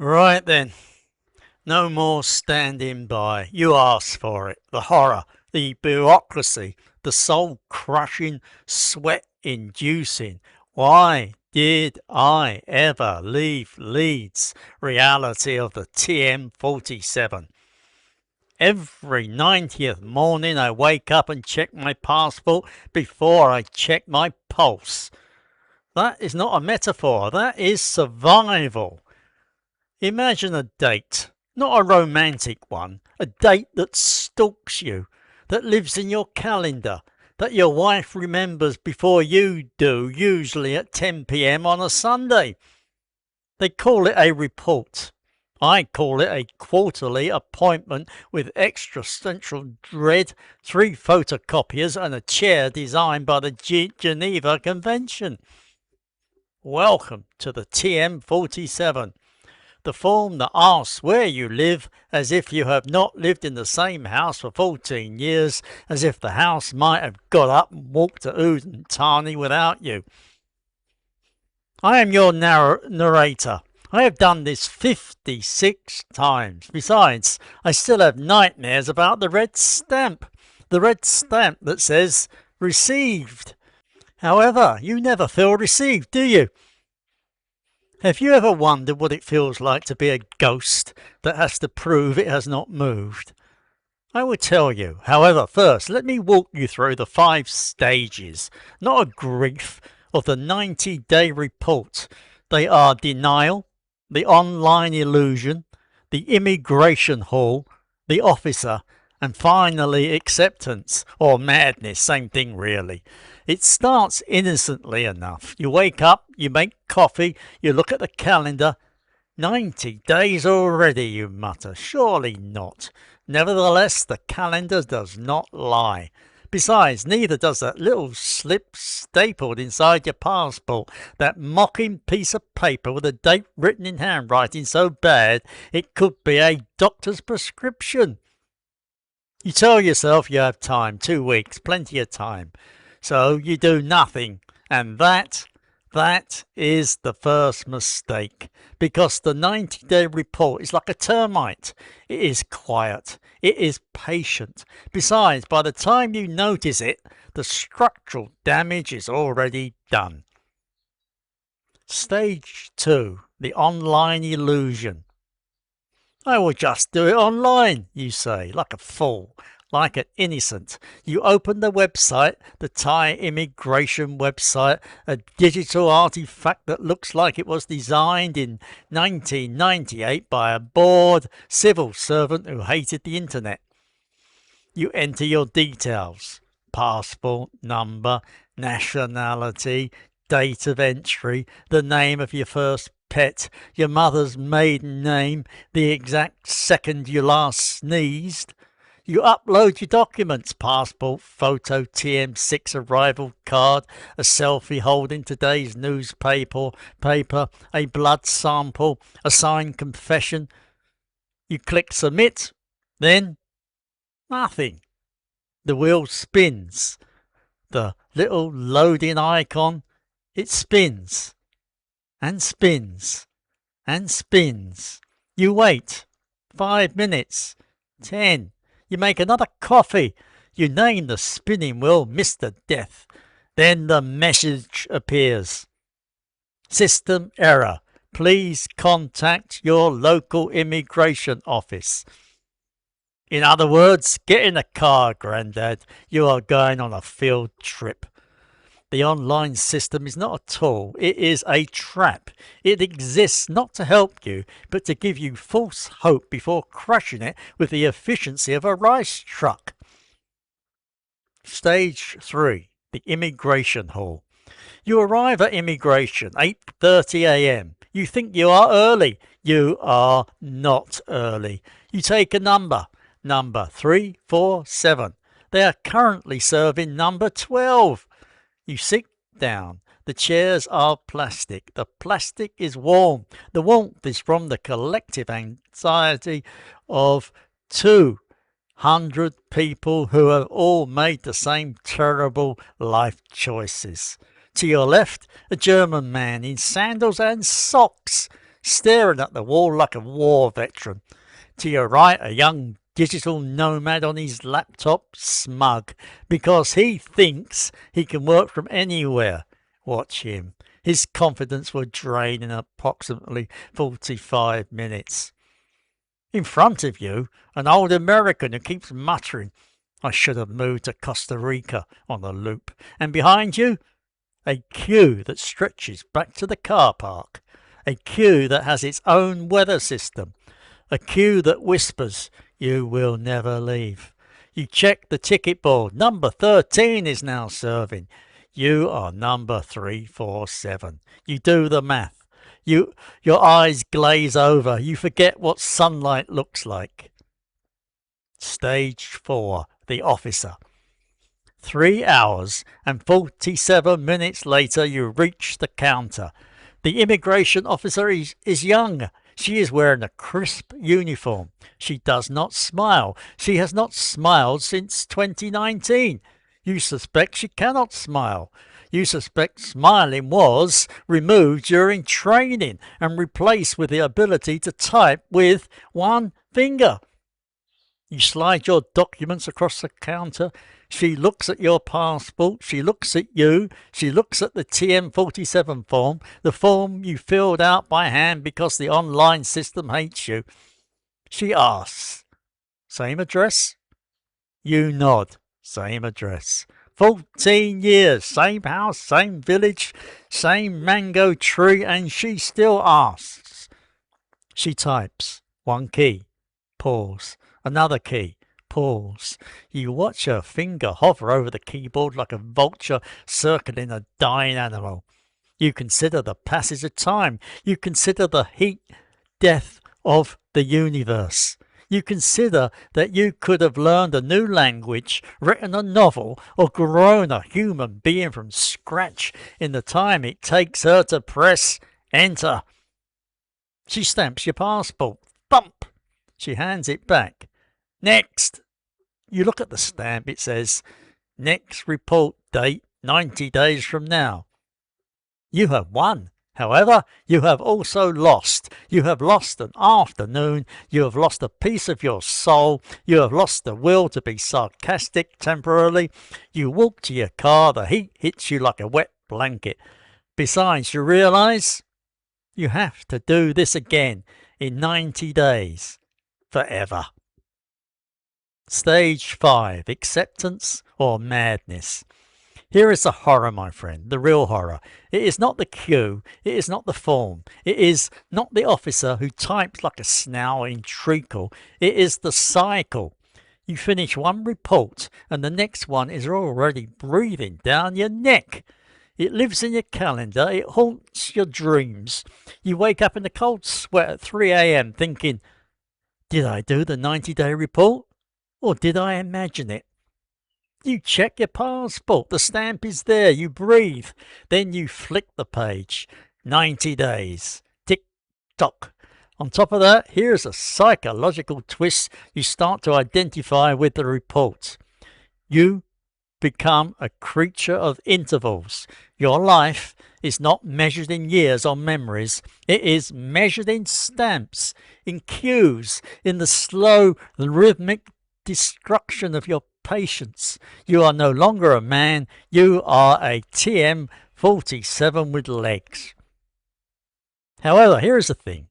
Right then, no more standing by. You asked for it. The horror, the bureaucracy, the soul-crushing, sweat-inducing. Why did I ever leave Leeds? Reality of the TM47. Every 90th morning I wake up and check my passport before I check my pulse. That is not a metaphor, that is survival. Imagine a date, not a romantic one, a date that stalks you, that lives in your calendar, that your wife remembers before you do, usually at 10 p.m. on a Sunday. They call it a report. I call it a quarterly appointment with existential dread, 3 photocopiers and a chair designed by the Geneva Convention. Welcome to the TM47. The form that asks where you live, as if you have not lived in the same house for 14 years, as if the house might have got up and walked to Oud and Tani without you. I am your narrator. I have done this 56 times. Besides, I still have nightmares about the red stamp that says received. However, you never feel received, do you? Have you ever wondered what it feels like to be a ghost that has to prove it has not moved? I will tell you. However, first, let me walk you through the 5 stages, not a grief, of the 90-day report. They are denial, the online illusion, the immigration hall, the officer, and finally acceptance, or madness, same thing really. It starts innocently enough. You wake up, you make coffee, you look at the calendar. 90 days already, you mutter. Surely not. Nevertheless, the calendar does not lie. Besides, neither does that little slip stapled inside your passport, that mocking piece of paper with a date written in handwriting so bad it could be a doctor's prescription. You tell yourself you have time, 2 weeks, plenty of time. So you do nothing, and that is the first mistake, because the 90-day report is like a termite. It is quiet, it is patient. Besides, by the time you notice it, the structural damage is already done. Stage 2, the online illusion. I will just do it online, you say, like a fool, like an innocent. You open the website, the Thai immigration website, a digital artifact that looks like it was designed in 1998 by a bored civil servant who hated the internet. You enter your details, passport number, nationality, date of entry, the name of your first pet, your mother's maiden name, the exact second you last sneezed. You upload your documents, passport, photo, TM6 arrival card, a selfie holding today's newspaper, a blood sample, a signed confession. You click submit, then nothing. The wheel spins. The little loading icon, it spins and spins and spins. You wait 5 minutes, 10. You make another coffee. You name the spinning wheel Mr. Death. Then the message appears. System error. Please contact your local immigration office. In other words, get in a car, Grandad. You are going on a field trip. The online system is not a tool, it is a trap. It exists not to help you, but to give you false hope before crushing it with the efficiency of a rice truck. Stage 3, the immigration hall. You arrive at immigration, 8:30 a.m. You think you are early. You are not early. You take a number 347. They are currently serving number 12. You sit down. The chairs are plastic. The plastic is warm. The warmth is from the collective anxiety of 200 people who have all made the same terrible life choices. To your left, a German man in sandals and socks staring at the wall like a war veteran. To your right, a young digital nomad on his laptop, smug, because he thinks he can work from anywhere. Watch him. His confidence will drain in approximately 45 minutes. In front of you, an old American who keeps muttering, "I should have moved to Costa Rica," on the loop. And behind you, a queue that stretches back to the car park. A queue that has its own weather system. A queue that whispers, "You will never leave." You check the ticket board. Number 13 is now serving. You are number 347. You do the math. Your eyes glaze over. You forget what sunlight looks like. Stage 4. The officer. 3 hours and 47 minutes later, you reach the counter. The immigration officer is young. She is wearing a crisp uniform. She does not smile. She has not smiled since 2019. You suspect she cannot smile. You suspect smiling was removed during training and replaced with the ability to type with one finger. You slide your documents across the counter. She looks at your passport. She looks at you. She looks at the TM47 form, the form you filled out by hand because the online system hates you. She asks, "Same address?" You nod. Same address. 14 years, same house, same village, same mango tree, and she still asks. She types. One key. Pause. Another key. Pause. You watch her finger hover over the keyboard like a vulture circling a dying animal. You consider the passage of time. You consider the heat death of the universe. You consider that you could have learned a new language, written a novel, or grown a human being from scratch in the time it takes her to press enter. She stamps your passport. Thump! She hands it back. Next! You look at the stamp. It says, "Next report date 90 days from now." You have won. However, you have also lost. You have lost an afternoon. You have lost a piece of your soul. You have lost the will to be sarcastic temporarily. You walk to your car. The heat hits you like a wet blanket. Besides, you realize you have to do this again in 90 days. Forever. Stage 5. Acceptance or madness. Here is the horror, my friend, the real horror. It is not the queue. It is not the form. It is not the officer who types like a snarling treacle. It is the cycle. You finish one report and the next one is already breathing down your neck. It lives in your calendar. It haunts your dreams. You wake up in a cold sweat at 3 a.m. thinking, did I do the 90-day report? Or did I imagine it? You check your passport. The stamp is there. You breathe. Then you flick the page. 90 days. Tick tock. On top of that, here's a psychological twist. You start to identify with the report. You become a creature of intervals. Your life is not measured in years or memories. It is measured in stamps, in cues, in the slow, rhythmic destruction of your patience. You are no longer a man. You are a TM47 with legs. However, here's the thing.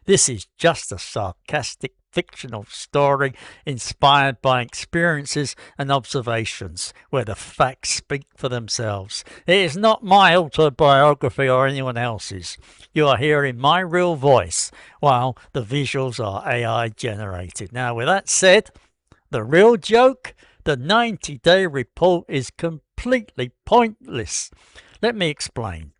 This is just a sarcastic fictional story inspired by experiences and observations where the facts speak for themselves. It is not my autobiography or anyone else's. You are hearing my real voice while the visuals are AI generated. Now, with that said, the real joke, the 90-day report is completely pointless. Let me explain.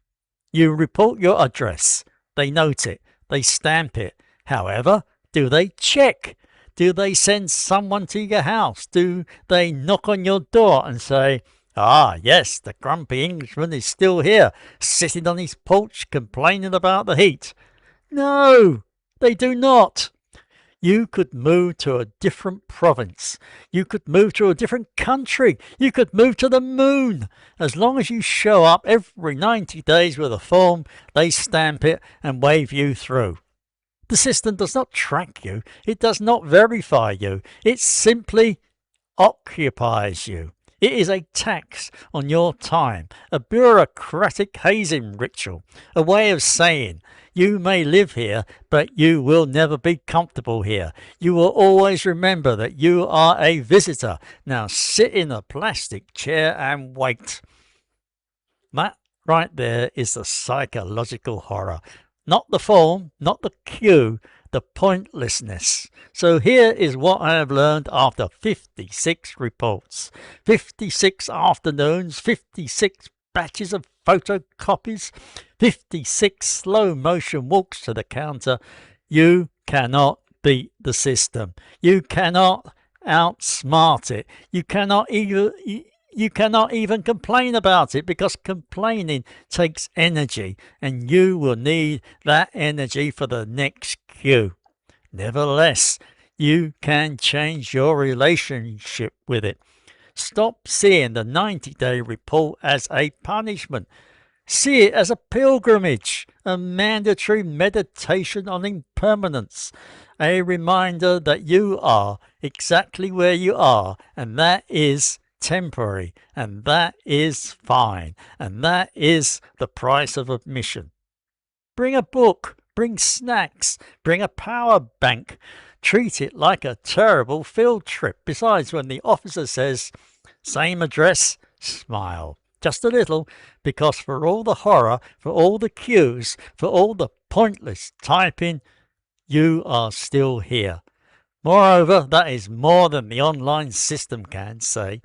You report your address. They note it. They stamp it. However, do they check? Do they send someone to your house? Do they knock on your door and say, "Ah, yes, the grumpy Englishman is still here, sitting on his porch complaining about the heat"? No, they do not. You could move to a different province. You could move to a different country. You could move to the moon. As long as you show up every 90 days with a form, they stamp it and wave you through. The system does not track you. It does not verify you. It simply occupies you. It is a tax on your time, a bureaucratic hazing ritual, a way of saying, you may live here, but you will never be comfortable here. You will always remember that you are a visitor. Now sit in a plastic chair and wait. That right there is the psychological horror. Not the form, not the queue, the pointlessness. So here is what I have learned after 56 reports, 56 afternoons, 56 batches of photocopies, 56 slow motion walks to the counter. You cannot beat the system. You cannot outsmart it. You cannot even complain about it, because complaining takes energy, and you will need that energy for the next queue. Nevertheless, you can change your relationship with it. Stop seeing the 90-day report as a punishment. See it as a pilgrimage, a mandatory meditation on impermanence, a reminder that you are exactly where you are, and that is temporary, and that is fine, and that is the price of admission. Bring a book, bring snacks, bring a power bank. Treat it like a terrible field trip. Besides, when the officer says, same address, smile. Just a little, because for all the horror, for all the queues, for all the pointless typing, you are still here. Moreover, that is more than the online system can say.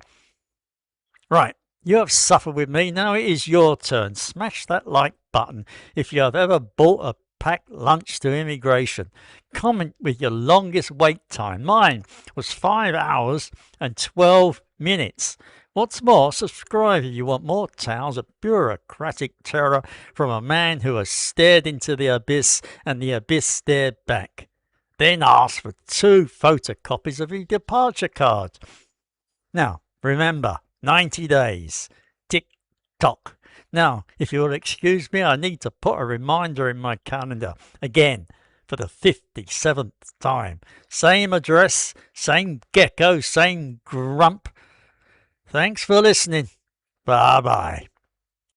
Right, you have suffered with me. Now it is your turn. Smash that like button if you have ever bought a packed lunch to immigration. Comment with your longest wait time. Mine was 5 hours and 12 minutes. What's more, subscribe if you want more tales of bureaucratic terror from a man who has stared into the abyss and the abyss stared back. Then ask for 2 photocopies of your departure card. Now, remember, 90 days. Tick tock. Now, if you'll excuse me, I need to put a reminder in my calendar again for the 57th time. Same address, same gecko, same grump. Thanks for listening. Bye-bye.